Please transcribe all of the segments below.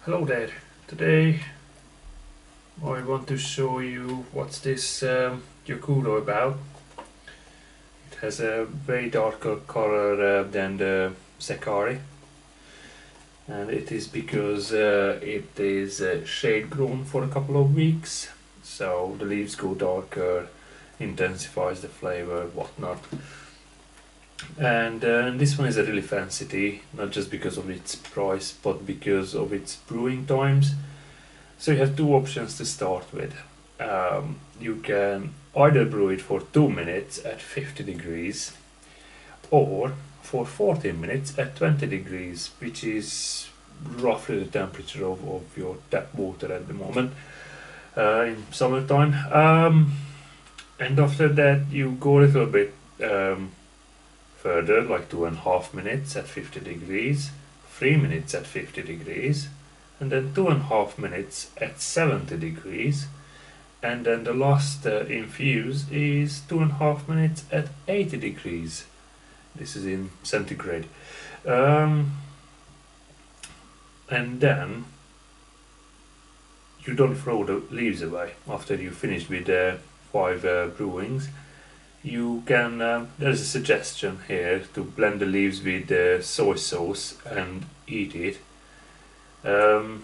Hello there. Today I want to show you what's this Gyokuro about. It has a way darker color than the Sakari, and it is because it is shade grown for a couple of weeks, so the leaves go darker, intensifies the flavor, whatnot. And this one is a really fancy tea, not just because of its price, but because of its brewing times. So you have two options to start with. You can either brew it for 2 minutes at 50 degrees or for 14 minutes at 20 degrees, which is roughly the temperature of your tap water at the moment in summertime. And after that you go a little bit further, like 2.5 minutes at 50 degrees, 3 minutes at 50 degrees, and then 2.5 minutes at 70 degrees, and then the last infuse is 2.5 minutes at 80 degrees. This is in centigrade. And then you don't throw the leaves away after you finish with 5 brewings. You can, there's a suggestion here to blend the leaves with soy sauce and eat it. So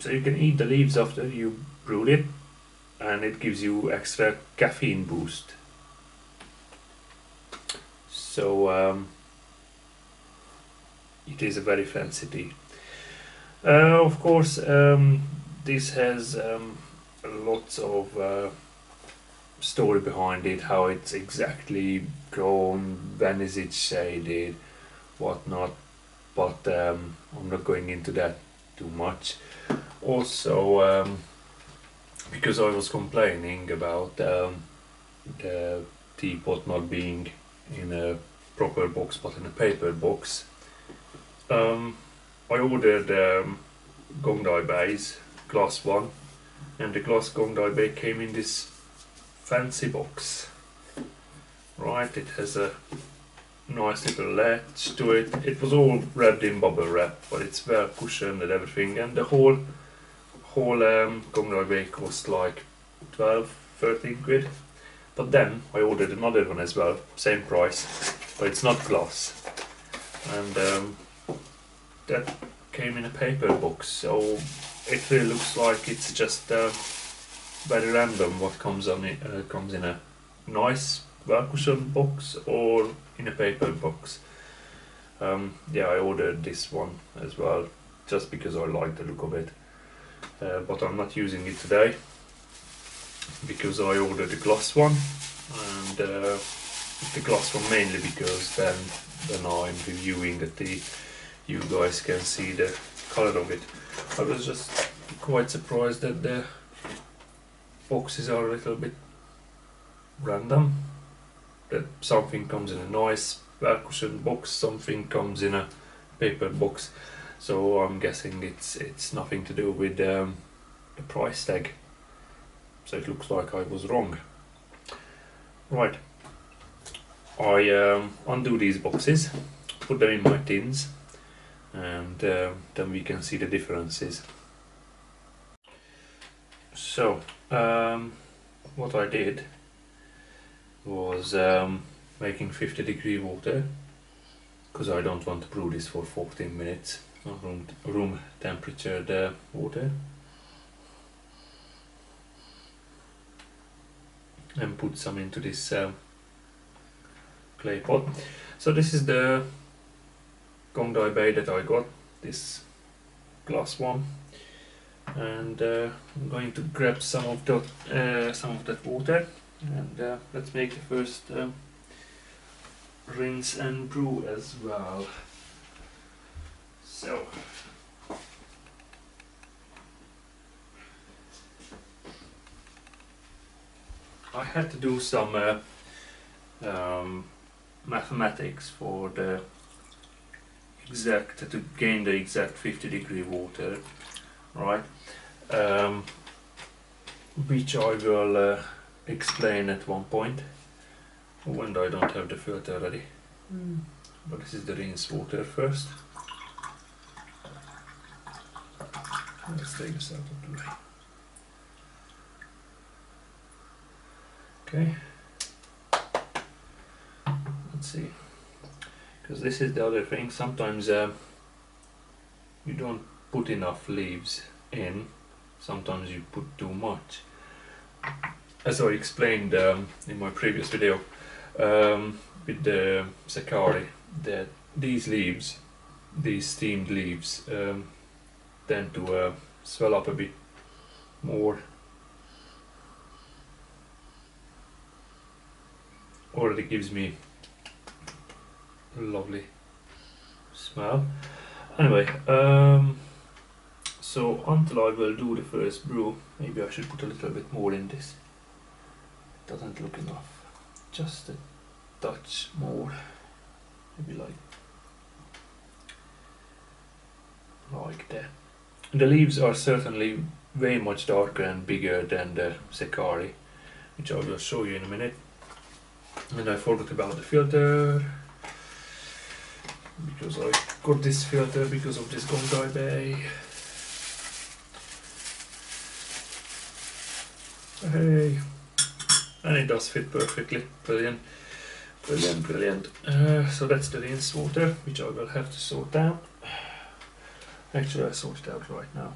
you can eat the leaves after you brewed it, and it gives you extra caffeine boost. So it is a very fancy tea. Of course, this has lots of story behind it, how it's exactly grown, when is it shaded, whatnot, but I'm not going into that too much. Also, because I was complaining about the teapot not being in a proper box but in a paper box, I ordered Gongdai Bai's glass one, and the glass Gongdai Bai came in this fancy box. Right, it has a nice little latch to it. It was all wrapped in bubble wrap, but it's well cushioned and everything, and the whole Gongdai Bai cost like 12-13 quid. But then I ordered another one as well, same price, but it's not glass, and that came in a paper box, so it really looks like it's just very random what comes on it. Comes in a nice well cushioned box or in a paper box. Yeah, I ordered this one as well just because I like the look of it, but I'm not using it today because I ordered the glass one, and the glass one mainly because then when I'm reviewing the tea you guys can see the color of it. I was just quite surprised that the boxes are a little bit random, that something comes in a nice well cushioned box, something comes in a paper box, so I'm guessing it's nothing to do with the price tag, so it looks like I was wrong. Right, I undo these boxes, put them in my tins, and then we can see the differences. So what I did was making 50 degree water, because I don't want to brew this for 14 minutes on room temperature water, and put some into this clay pot. So this is the Gongdai Bai that I got, this glass one, and I'm going to grab some of that water, and let's make the first rinse and brew as well. So I had to do some mathematics for the exact, to gain the exact 50 degree water, right? Which I will explain at one point when I don't have the filter ready. But this is the rinse water first. Let's take this out of the way. Okay. Let's see. Because this is the other thing. Sometimes you don't put enough leaves in. Sometimes you put too much. As I explained in my previous video with the Sakari, that these leaves, these steamed leaves, tend to swell up a bit more, already gives me a lovely smell. Anyway, so until I will do the first brew, maybe I should put a little bit more in this. It doesn't look enough, just a touch more, maybe like that. The leaves are certainly way much darker and bigger than the Sakari, which I will show you in a minute. And I forgot about the filter, because I got this filter because of this Gongai Bay. Hey, and it does fit perfectly. Brilliant, brilliant, brilliant. So that's the rinse water, which I will have to sort out. Actually, I sort it out right now.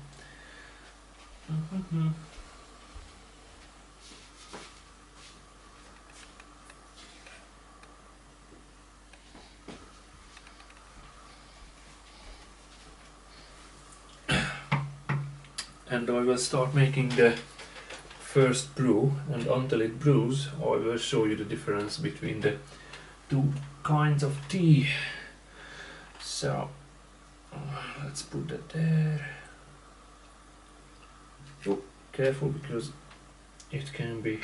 And I will start making the first brew, and until it brews I will show you the difference between the two kinds of tea. So let's put that there. Oh, careful, because it can be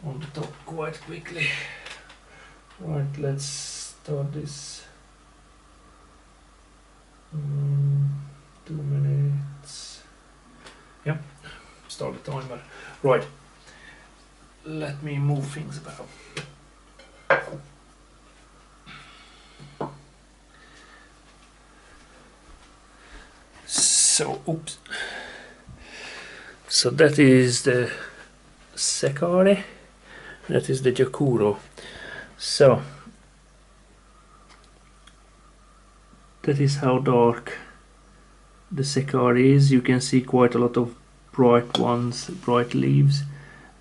on the top quite quickly. Right, let's start this. 2 minutes. Yep, start the timer. Right, let me move things about. So, oops. So that is the Sakari, that is the Gyokuro. So that is how dark the Sakari is. You can see quite a lot of bright ones, bright leaves,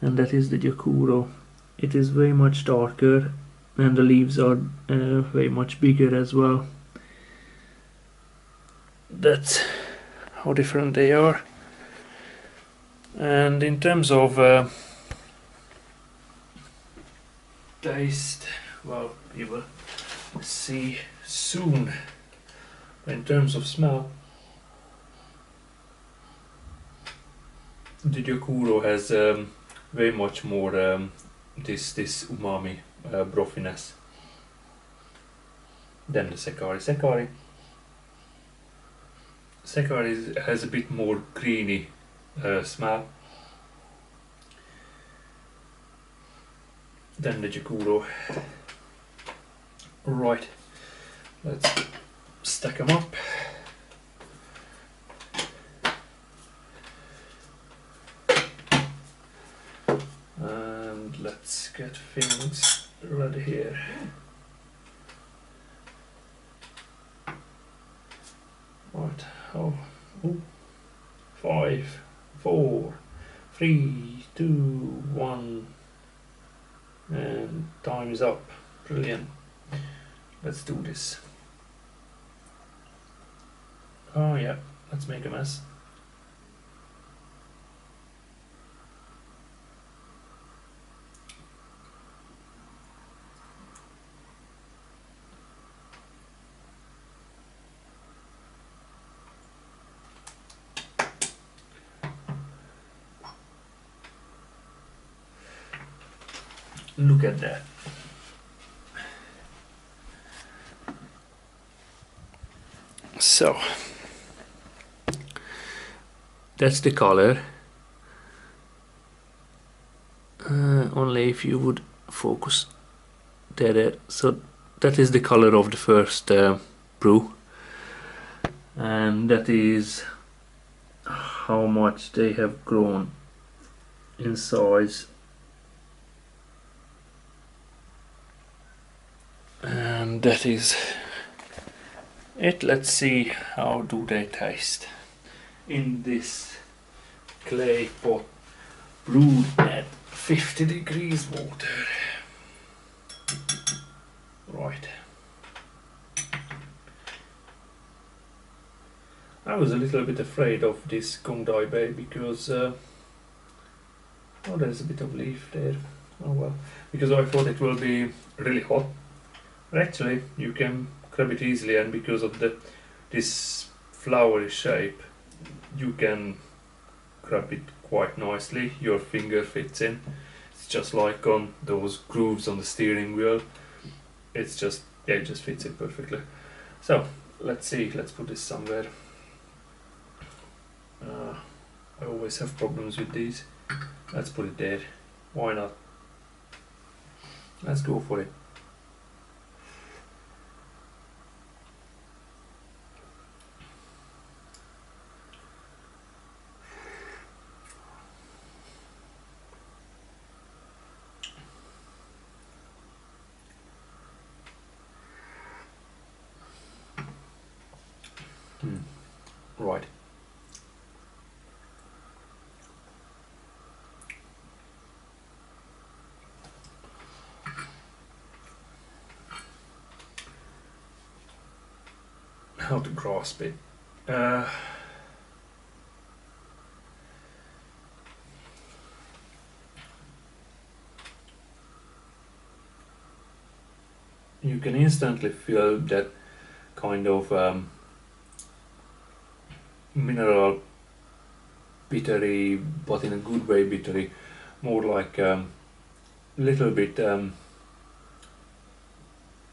and that is the Gyokuro. It is way much darker, and the leaves are way much bigger as well. That's how different they are. And in terms of taste, well, you will see soon. In terms of smell, the Gyokuro has way much more this umami brothiness than the Sakari. Sakari has a bit more greeny smell than the Gyokuro. Right, let's stack them up. And let's get things ready here. Right, oh, 5, 4, 3, 2, 1, and time is up. Brilliant. Let's do this. Oh yeah, let's make a mess. Look at that. So that's the color. Only if you would focus there. So that is the color of the first brew, and that is how much they have grown in size. And that is it. Let's see how do they taste in this clay pot brewed at 50 degrees water. Right. I was a little bit afraid of this Kong Dai Bei because oh, there's a bit of leaf there. Oh well, because I thought it will be really hot. But actually, you can grab it easily, and because of this flowery shape, you can grab it quite nicely. Your finger fits in. It's just like on those grooves on the steering wheel. It's just, yeah, it just fits it perfectly. So let's see. Let's put this somewhere. I always have problems with these. Let's put it there. Why not? Let's go for it. Right. How to grasp it? You can instantly feel that kind of mineral bittery, but in a good way bittery, more like little bit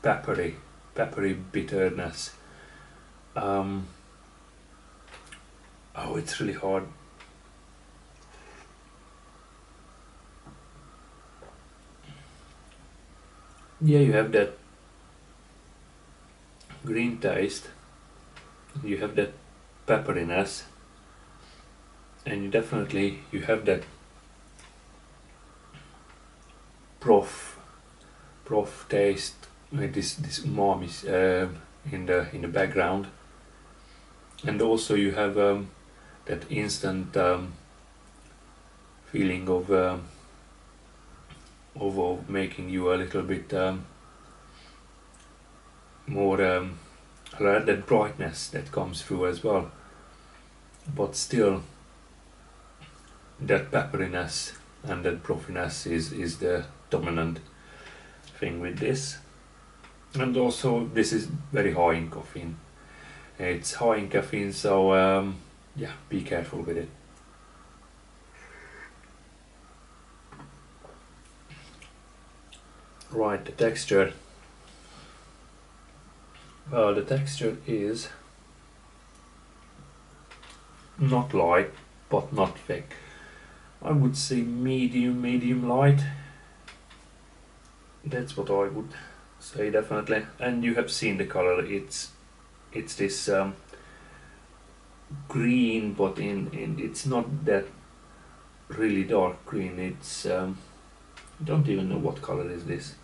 peppery bitterness. Oh, it's really hard. Yeah, you have that green taste, you have that pepperiness, and you definitely have that broth taste, this umami in the background, and also you have that instant feeling of making you a little bit more that brightness that comes through as well, but still that pepperiness and that brothiness is the dominant thing with this. And also this is very high in caffeine. It's high in caffeine, so yeah, be careful with it. Right, the texture. Well, the texture is not light, but not thick. I would say medium light. That's what I would say, definitely. And you have seen the color. It's this green, but it's not that really dark green. It's don't even know what color is this.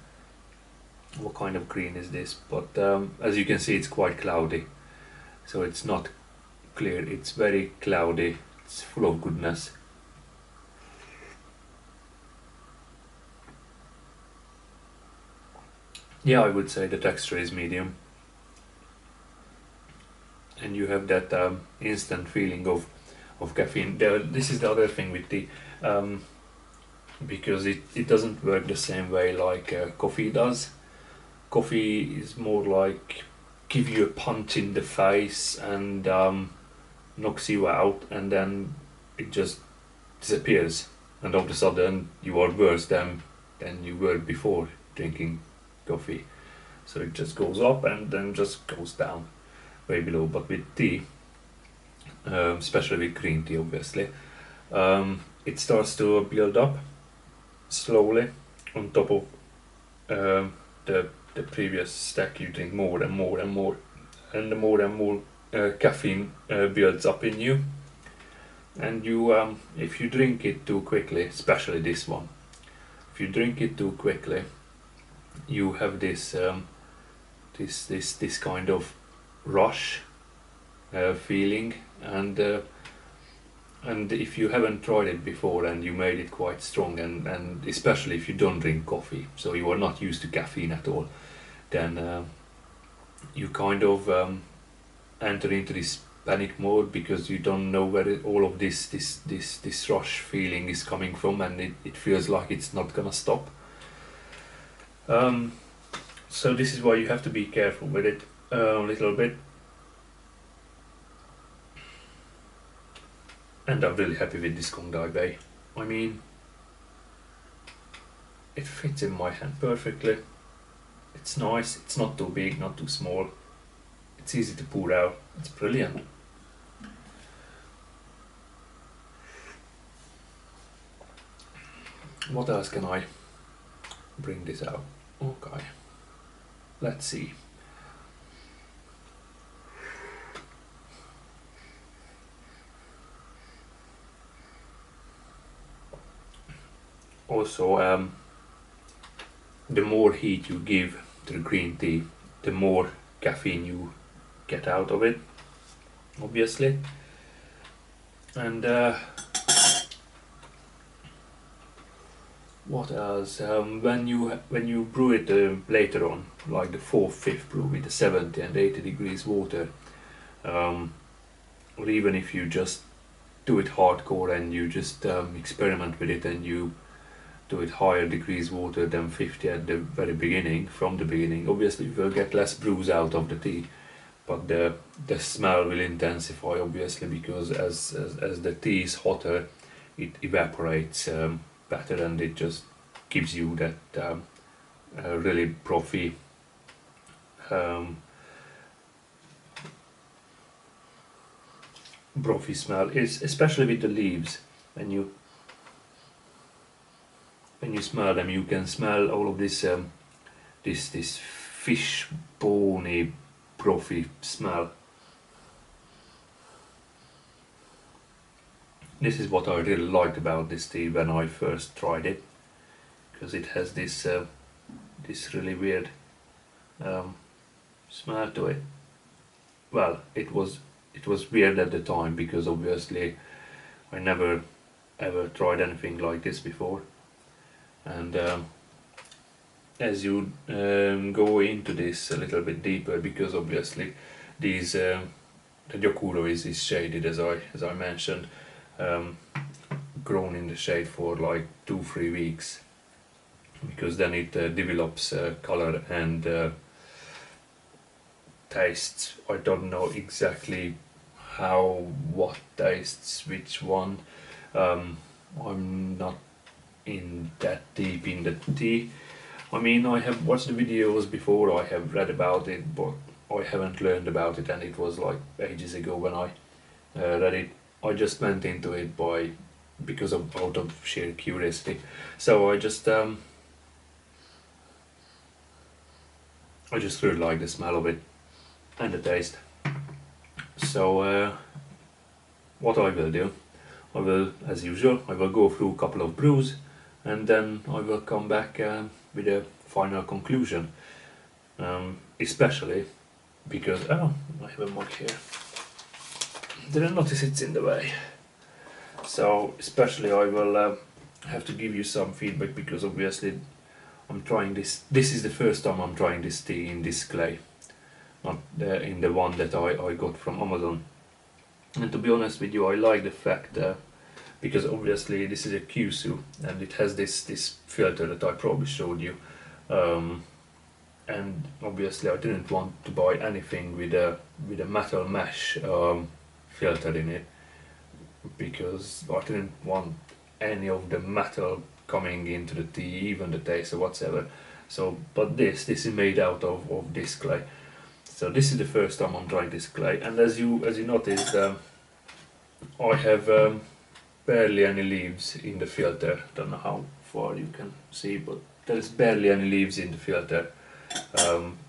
What kind of green is this? But as you can see, it's quite cloudy. So it's not clear. It's very cloudy. It's full of goodness. Yeah, I would say the texture is medium. And you have that instant feeling of caffeine. This is the other thing with tea, because it doesn't work the same way like coffee does. Coffee is more like give you a punch in the face and knocks you out, and then it just disappears, and all of a sudden you are worse than you were before drinking coffee. So it just goes up and then just goes down way below. But with tea, especially with green tea, obviously, it starts to build up slowly on top of the previous stack. You drink more and more and more, and the more caffeine builds up in you, And you, if you drink it too quickly, especially this one, if you drink it too quickly, you have this kind of rush feeling, and if you haven't tried it before and you made it quite strong, and especially if you don't drink coffee, so you are not used to caffeine at all, then you kind of enter into this panic mode because you don't know where all of this rush feeling is coming from, and it feels like it's not gonna stop. Um, so this is why you have to be careful with it a little bit. And I'm really happy with this Kong Dai Bei. I mean, it fits in my hand perfectly. It's nice, it's not too big, not too small. It's easy to pour out, it's brilliant. What else can I bring this out? Okay, let's see. Also, the more heat you give to the green tea, the more caffeine you get out of it, obviously. And what else? When you brew it later on, like the 4th, 5th brew with the 70 and 80 degrees water, or even if you just do it hardcore and you just experiment with it and you do it higher degrees water than 50 at the very beginning, from the beginning, obviously you will get less brews out of the tea, but the smell will intensify, obviously, because as the tea is hotter, it evaporates better, and it just gives you that really frothy frothy smell. Is especially with the leaves. When you smell them, you can smell all of this this fish bony frothy smell. This is what I really liked about this tea when I first tried it, because it has this this really weird smell to it. Well, it was weird at the time because obviously I never ever tried anything like this before, and as you go into this a little bit deeper, because obviously these the Gyokuro is shaded, as I mentioned, grown in the shade for like 2-3 weeks, because then it develops color and tastes. I don't know exactly what tastes which one. I'm not in that deep in the tea. I mean, I have watched the videos before, I have read about it, but I haven't learned about it, and it was like ages ago when I read it. I just went into it because of out of sheer curiosity. So I just really like the smell of it and the taste. So what I will do, I will, as usual, I will go through a couple of brews, and then I will come back with a final conclusion. Especially because I have a mug here. Didn't notice it's in the way. So especially I will have to give you some feedback, because obviously I'm trying this. This is the first time I'm trying this tea in this clay, not in the one that I got from Amazon. And to be honest with you, I like the fact because obviously this is a kyusu and it has this filter that I probably showed you, and obviously I didn't want to buy anything with a metal mesh filter in it, because I didn't want any of the metal coming into the tea, even the taste or whatsoever. So, but this is made out of this clay. So this is the first time I'm trying this clay, and as you noticed, I have barely any leaves in the filter. Don't know how far you can see, but there's barely any leaves in the filter.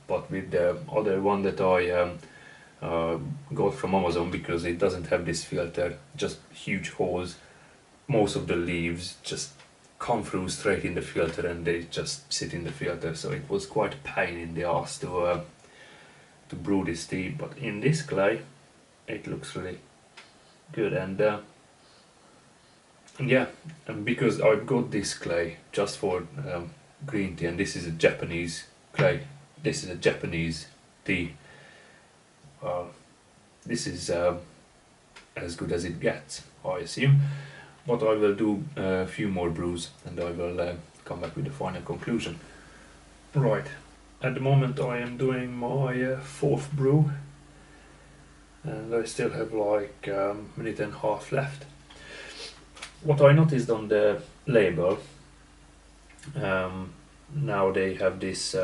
But with the other one that I got from Amazon because it doesn't have this filter, just huge holes. Most of the leaves just come through straight in the filter and they just sit in the filter, so it was quite a pain in the ass to brew this tea. But in this clay it looks really good, and yeah, and because I've got this clay just for green tea, and this is a Japanese clay, this is a Japanese tea, this is as good as it gets, I assume. But I will do a few more brews and I will come back with the final conclusion. Right, at the moment I am doing my fourth brew and I still have like a minute and a half left. What I noticed on the label, now they have this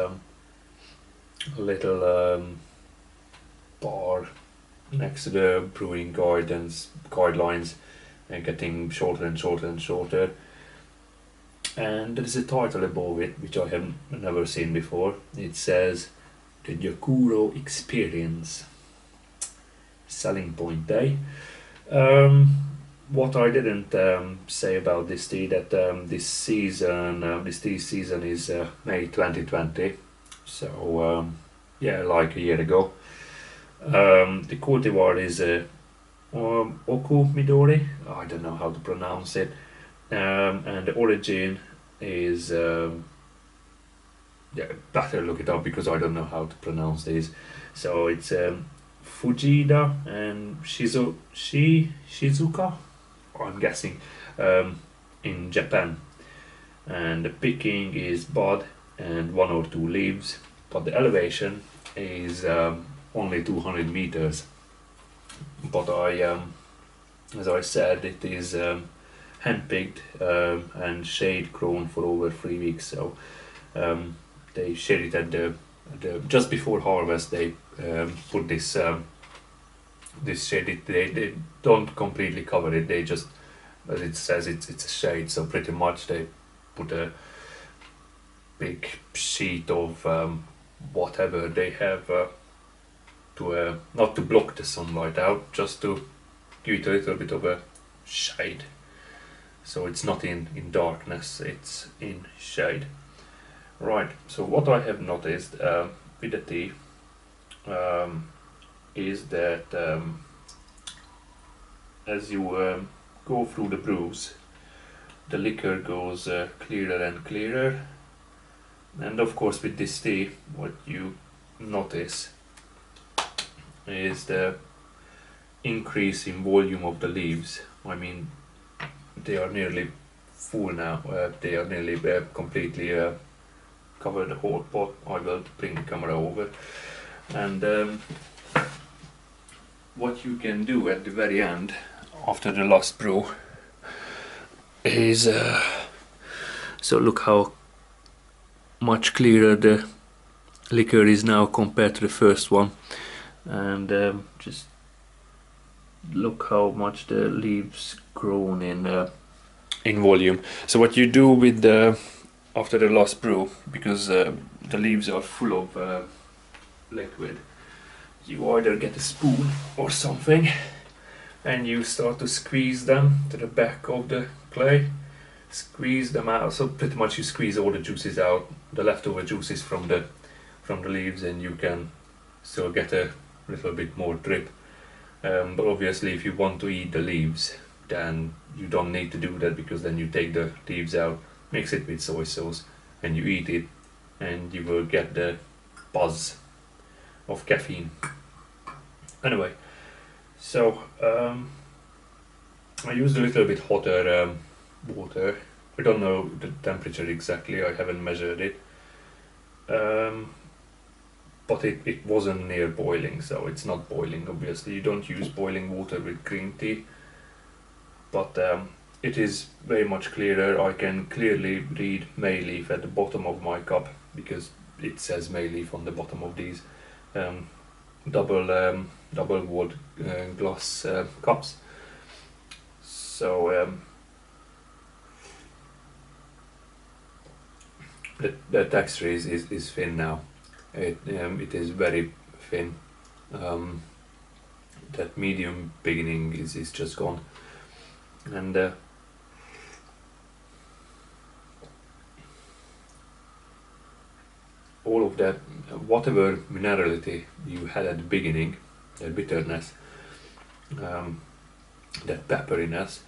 little bar next to the brewing guidelines, and getting shorter and shorter and shorter, and there is a title above it which I have never seen before. It says the Gyokuro experience, selling point day. What I didn't say about this tea, that this tea season is May 2020, so yeah, like a year ago. The cultivar is Oku Midori, I don't know how to pronounce it, and the origin is yeah, better look it up because I don't know how to pronounce this. So it's Fujida and Shizuka, I'm guessing, in Japan, and the picking is bud and 1 or 2 leaves, but the elevation is only 200 meters. But as I said, it is hand-picked and shade grown for over 3 weeks. So they shade it at the just before harvest. They put this this shade. They don't completely cover it. They just, as it says, it's a shade. So pretty much they put a big sheet of whatever they have. To not to block the sunlight out, just to give it a little bit of a shade, so it's not in darkness, it's in shade. Right, so what I have noticed with the tea is that as you go through the brews, the liquor goes clearer and clearer, and of course with this tea what you notice is the increase in volume of the leaves. I mean, they are nearly full now. They are nearly completely covered the whole pot. I will bring the camera over, and what you can do at the very end after the last brew is so look how much clearer the liquor is now compared to the first one. And just look how much the leaves grown in volume. So what you do with the after the last brew, because the leaves are full of liquid, you either get a spoon or something and you start to squeeze them to the back of the clay, squeeze them out. So pretty much you squeeze all the juices out, the leftover juices from the leaves, and you can still get a little bit more drip. But obviously if you want to eat the leaves, then you don't need to do that, because then you take the leaves out, mix it with soy sauce, and you eat it, and you will get the buzz of caffeine. Anyway, so I used a little bit hotter water. I don't know the temperature exactly, I haven't measured it. But it wasn't near boiling, so it's not boiling. Obviously you don't use boiling water with green tea, but it is very much clearer. I can clearly read May leaf at the bottom of my cup, because it says May leaf on the bottom of these double walled glass cups. So the texture is thin now. It is very thin. that medium beginning is just gone. And all of that, whatever minerality you had at the beginning, that bitterness, that pepperiness,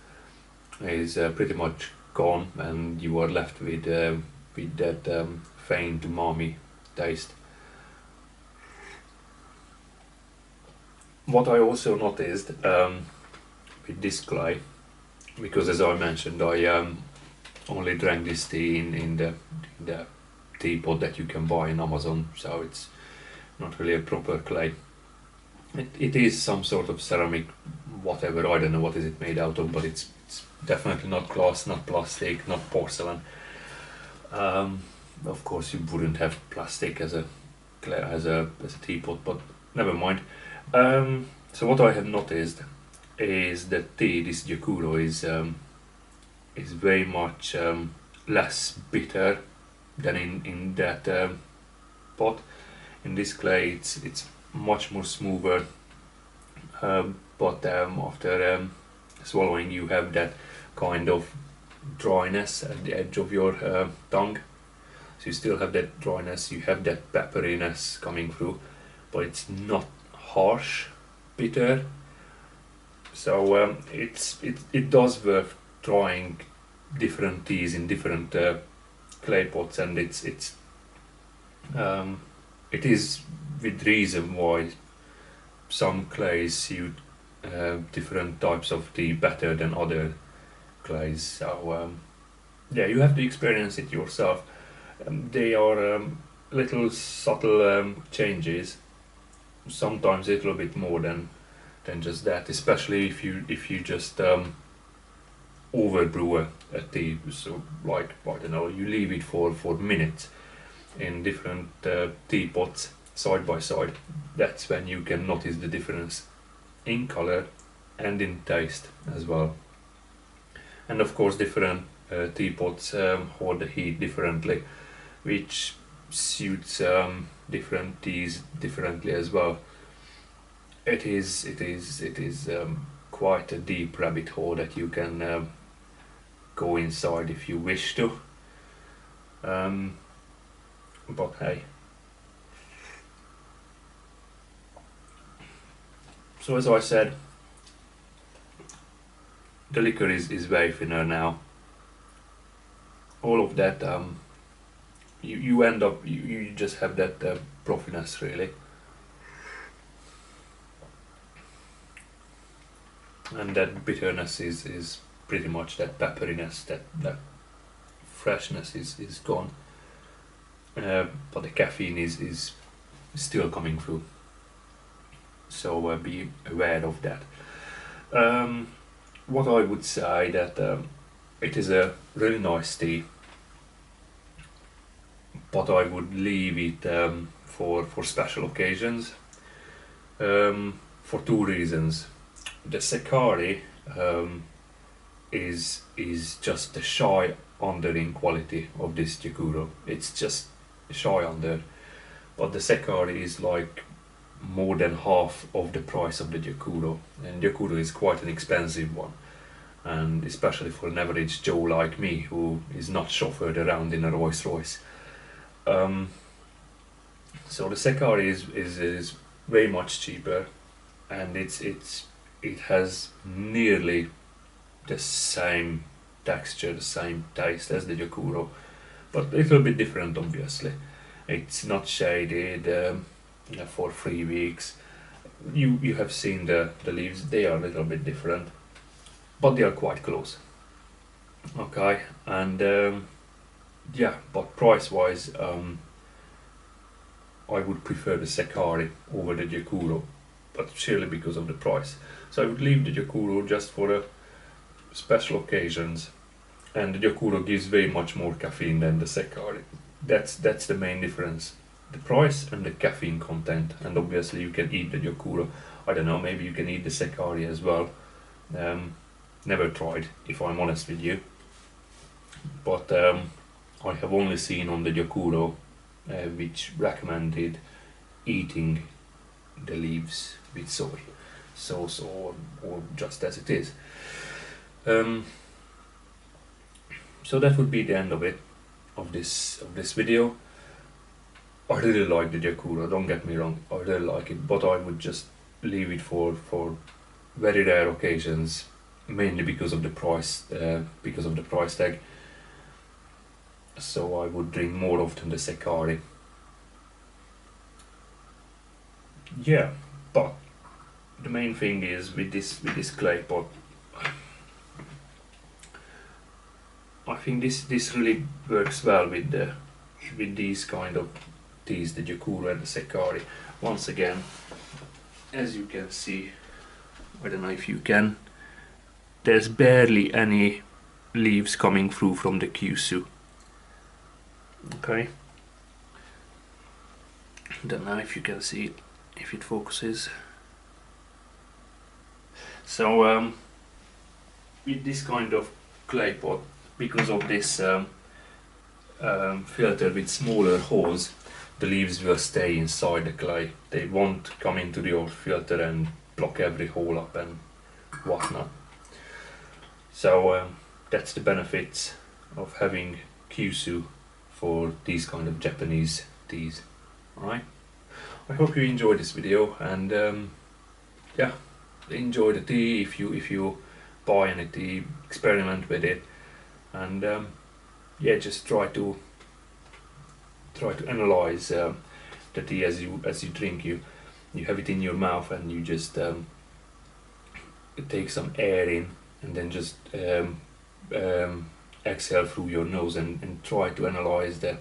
is pretty much gone, and you are left with that faint umami taste. What I also noticed with this clay, because as I mentioned, I only drank this tea in the teapot that you can buy in Amazon, so it's not really a proper clay. It is some sort of ceramic, whatever, I don't know what is it made out of, but it's definitely not glass, not plastic, not porcelain. Of course you wouldn't have plastic as a teapot, but never mind. So what I have noticed is that this Gyokuro is very much less bitter than in that pot. In this clay it's much more smoother, but after swallowing you have that kind of dryness at the edge of your tongue. So you still have that dryness, you have that pepperiness coming through, but it's not harsh bitter. So it does worth trying different teas in different clay pots, and it is with reason why some clays suit different types of tea better than other clays. So yeah, you have to experience it yourself. They are little subtle changes, sometimes a little bit more than just that, especially if you just overbrew a tea. So like, I don't know, you leave it for minutes in different teapots side by side. That's when you can notice the difference in color and in taste as well. And of course different teapots hold the heat differently, which suits different teas differently as well. It is quite a deep rabbit hole that you can go inside if you wish to. But hey. So as I said, the liquor is very thinner now. All of that, you end up, you just have that frothiness really. And that bitterness is pretty much that pepperiness, that freshness is gone. But the caffeine is still coming through. So be aware of that. What I would say that it is a really nice tea, but I would leave it for special occasions, for two reasons. The Sakari is just the shy under in quality of this Gyokuro. It's just shy under, but the Sakari is like more than half of the price of the Gyokuro, and Gyokuro is quite an expensive one, and especially for an average Joe like me who is not chauffeured around in a Rolls Royce. So the Sakari is very much cheaper, and it has nearly the same texture, the same taste as the Gyokuro, but a little bit different obviously. It's not shaded for 3 weeks. You have seen the leaves, they are a little bit different, but they are quite close. Okay, and yeah, but price wise, I would prefer the Sakari over the Gyokuro, but surely because of the price. So I would leave the Gyokuro just for the special occasions, and the Gyokuro gives very much more caffeine than the Sakari. That's the main difference, the price and the caffeine content. And obviously you can eat the Gyokuro, I don't know, maybe you can eat the Sakari as well. Never tried, if I'm honest with you, but I have only seen on the Gyokuro which recommended eating the leaves with soy. sauce or just as it is. So that would be the end of it, of this video. I really like the Gyokuro, don't get me wrong, I really like it, but I would just leave it for very rare occasions, mainly because of the price tag. So I would drink more often the Sekari. Yeah, but the main thing is with this clay pot, I think this really works well with these kind of teas, the Gyokuro and the Sekari. Once again, as you can see, I don't know if you can, there's barely any leaves coming through from the kyusu. Okay, don't know if you can see it, if it focuses. So with this kind of clay pot, because of this filter with smaller holes, the leaves will stay inside the clay. They won't come into your filter and block every hole up and whatnot. So that's the benefits of having kyusu for these kind of Japanese teas. Alright, I hope you enjoyed this video, and yeah, enjoy the tea. If you buy any tea, experiment with it, and yeah, just try to analyze the tea as you drink. You have it in your mouth and you just take some air in and then just exhale through your nose and try to analyze the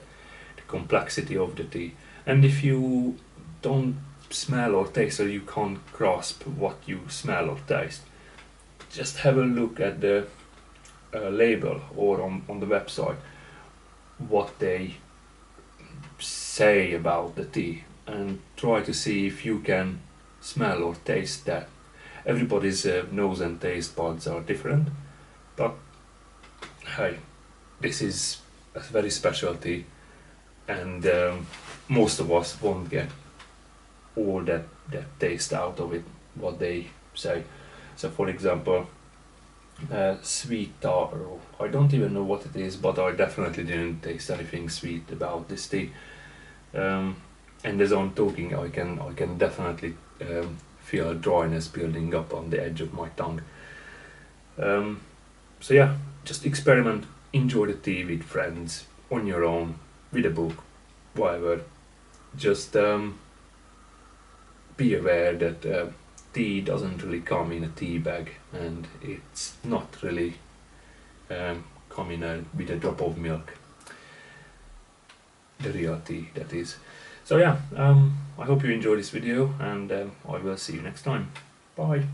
complexity of the tea. And if you don't smell or taste, or you can't grasp what you smell or taste, just have a look at the label or on the website what they say about the tea, and try to see if you can smell or taste that. Everybody's nose and taste buds are different, but hey, this is a very special tea, and most of us won't get all that taste out of it, what they say. So for example, sweet tar, I don't even know what it is, but I definitely didn't taste anything sweet about this tea. And as I'm talking, I can definitely feel a dryness building up on the edge of my tongue. So yeah, just experiment, enjoy the tea with friends, on your own, with a book, whatever. Just be aware that tea doesn't really come in a tea bag, and it's not really come in with a drop of milk. The real tea, that is. So yeah, I hope you enjoyed this video, and I will see you next time. Bye.